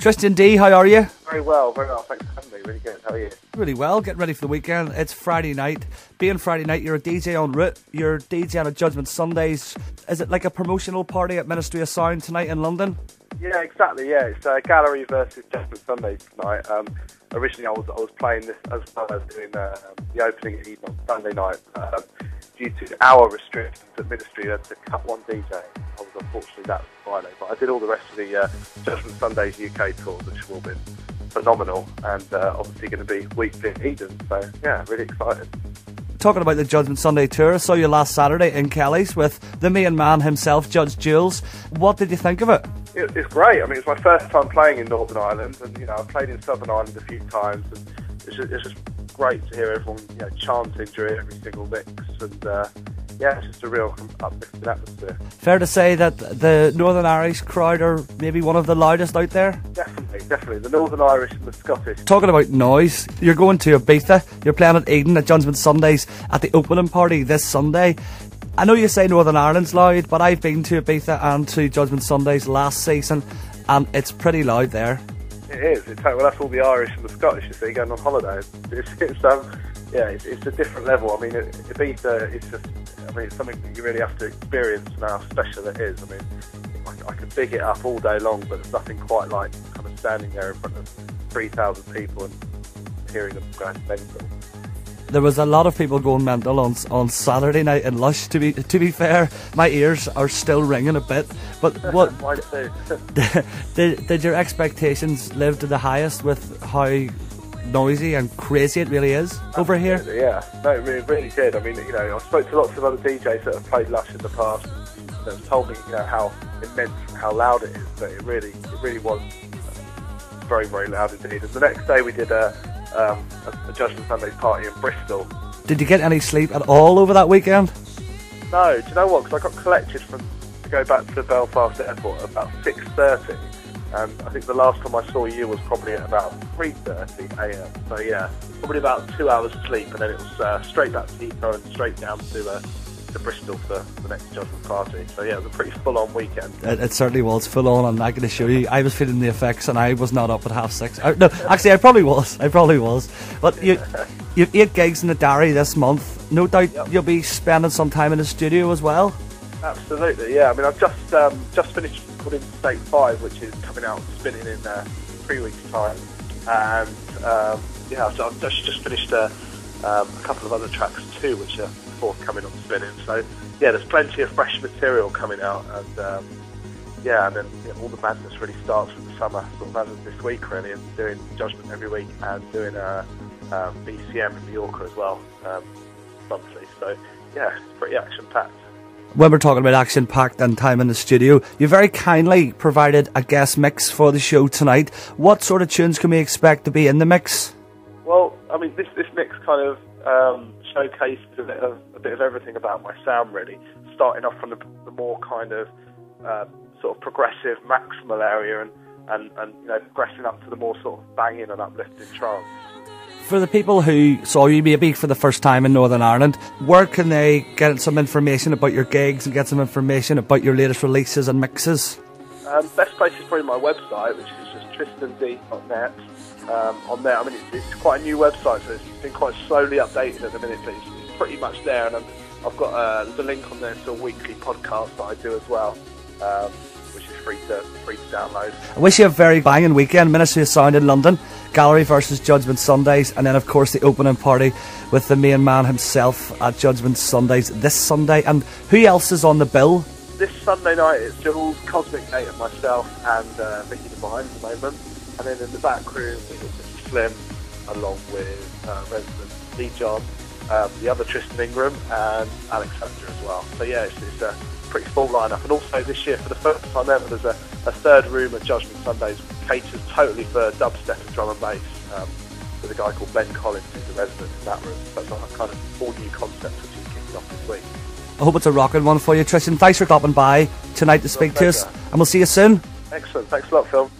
Tristan D, how are you? Very well, thanks for having me, really good, how are you? Really well, getting ready for the weekend. It's Friday night. Being Friday night, you're a DJ en route, you're DJing at Judgment Sundays. Is it like a promotional party at Ministry of Sound tonight in London? Yeah, exactly, yeah, it's Gallery versus Judgment Sundays tonight. Originally I was playing this as well as doing the opening at Eden on Sunday night. Due to our restrictions at Ministry, they had to cut one DJ. I was unfortunately that was Friday, but I did all the rest of the Judgment Sundays UK tours, which have all been phenomenal, and obviously going to be weekly at Eden, so yeah, really excited. Talking about the Judgment Sunday tour, I saw you last Saturday in Kelly's with the main man himself, Judge Jules. What did you think of it? It's great. I mean, it's my first time playing in Northern Ireland, and I've played in Southern Ireland a few times, and it's just great to hear everyone chanting during every single mix, and yeah, it's just a real uplifting atmosphere. Fair to say that the Northern Irish crowd are maybe one of the loudest out there? Definitely. The Northern Irish and the Scottish. Talking about noise, you're going to Ibiza, you're playing at Eden at Judgment Sundays at the opening party this Sunday. I know you say Northern Ireland's loud, but I've been to Ibiza and to Judgment Sundays last season, and it's pretty loud there. It is. Well, that's all the Irish and the Scottish, you see, going on holiday. It's a different level. I mean, Ibiza is just, it's something that you really have to experience and how special it is. I mean, I could big it up all day long, but there's nothing quite like kind of standing there in front of 3,000 people and hearing them going mental. There was a lot of people going mental on Saturday night in Lush. To be fair, my ears are still ringing a bit. But what Mine too. did your expectations live to the highest with how noisy and crazy it really is over here? Yeah, no, it really did. I mean, I spoke to lots of other DJs that have played Lush in the past that have told me, how immense and how loud it is. But it really was very, very loud indeed. And the next day we did a Judgment Sunday party in Bristol. Did you get any sleep at all over that weekend? No, do you know what? Because I got collected to go back to Belfast Airport at about 6:30, and I think the last time I saw you was probably at about 3:30 AM. So yeah, probably about 2 hours sleep, and then it was straight back to Heathrow and straight down to Bristol for the next Judgment party. So yeah, it was a pretty full-on weekend. It certainly was full-on, and I can assure you, I was feeling the effects, and I was not up at 6:30. No, actually, I probably was. But you've 8 gigs in the diary this month. No doubt You'll be spending some time in the studio as well. Absolutely, yeah. I mean, I've just finished recording State 5, which is coming out spinning in 3 weeks' time, and so I've just finished a couple of other tracks too, which are forthcoming on spinning. So yeah, there's plenty of fresh material coming out, and and then all the madness really starts with the summer, sort of as of this week really, and doing Judgment every week and doing BCM in Mallorca as well monthly. So yeah, it's pretty action-packed. When we're talking about action-packed and time in the studio, you very kindly provided a guest mix for the show tonight. What sort of tunes can we expect to be in the mix? Well, I mean, this mix kind of showcased a bit of everything about my sound, really. Starting off from the more kind of sort of progressive maximal area, and progressing up to the more sort of banging and uplifting trance. For the people who saw you maybe for the first time in Northern Ireland, where can they get some information about your gigs and get some information about your latest releases and mixes? Best place is probably my website, which is just tristand.net. On there, I mean, it's quite a new website, so it's been quite slowly updated at the minute, but it's pretty much there, and I've got the link on there to a weekly podcast that I do as well, which is free to download. I wish you a very banging weekend. Ministry of Sound in London, Gallery versus Judgment Sundays, and then of course the opening party with the main man himself at Judgment Sundays this Sunday. And who else is on the bill? This Sunday night it's Jules, Cosmic Gate and myself, and Vicky Devine at the moment. And then in the back room we've got Mr. Slim, along with resident Lee John, the other Tristan Ingram, and Alexandra as well. So yeah, it's a pretty full lineup. And also this year, for the first time ever, there's a third room at Judgment Sundays, caters totally for dubstep and drum and bass, with a guy called Ben Collins, who's the resident in that room. So that's a kind of all new concept which is kicking off this week. I hope it's a rocking one for you, Tristan. Thanks for stopping by tonight to speak to us, and we'll see you soon. Excellent. Thanks a lot, Phil.